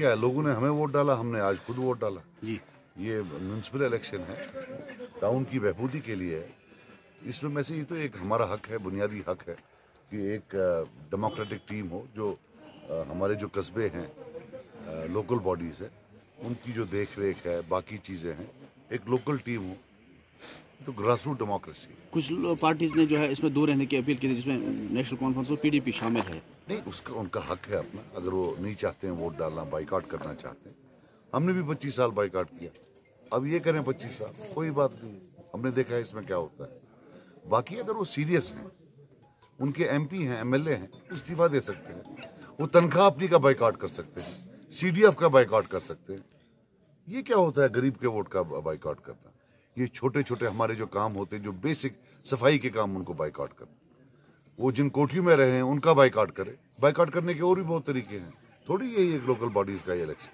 क्या है, लोगों ने हमें वोट डाला, हमने आज खुद वोट डाला जी। ये म्यूनसिपल इलेक्शन है, टाउन की बहबूदी के लिए है। इसमें में से ये तो एक हमारा हक है, बुनियादी हक है कि एक डेमोक्रेटिक टीम हो जो हमारे जो कस्बे हैं, लोकल बॉडीज़ है, उनकी जो देख रेख है, बाकी चीज़ें हैं, एक लोकल टीम हो, तो ग्रास रूट डेमोक्रेसी। कुछ पार्टीज ने जो है इसमें दूर रहने की अपील की थी, जिसमें नेशनल कॉन्फ्रेंस और पीडीपी शामिल है। नहीं, उसका उनका हक है अपना, अगर वो नहीं चाहते हैं वोट डालना, बाइकआउट करना चाहते हैं। हमने भी 25 साल बाइकआउट किया, अब ये करें 25 साल, कोई बात नहीं, हमने देखा है इसमें क्या होता है। बाकी अगर वो सीरियस हैं, उनके एमपी हैं, एमएलए हैं, इस्तीफा दे सकते हैं, वो तनख्वाह अपनी का बाइकआउट कर सकते हैं, सीडीएफ का बाइकआउट कर सकते हैं। ये क्या होता है गरीब के वोट का बाइकआउट करना? ये छोटे छोटे हमारे जो काम होते हैं, जो बेसिक सफाई के काम, उनको बाइकआउट करना। वो जिन कोठियों में रहे हैं उनका बाइकआउट करे। बाइकआउट करने के और भी बहुत तरीके हैं, थोड़ी यही एक लोकल बॉडीज का ये इलेक्शन।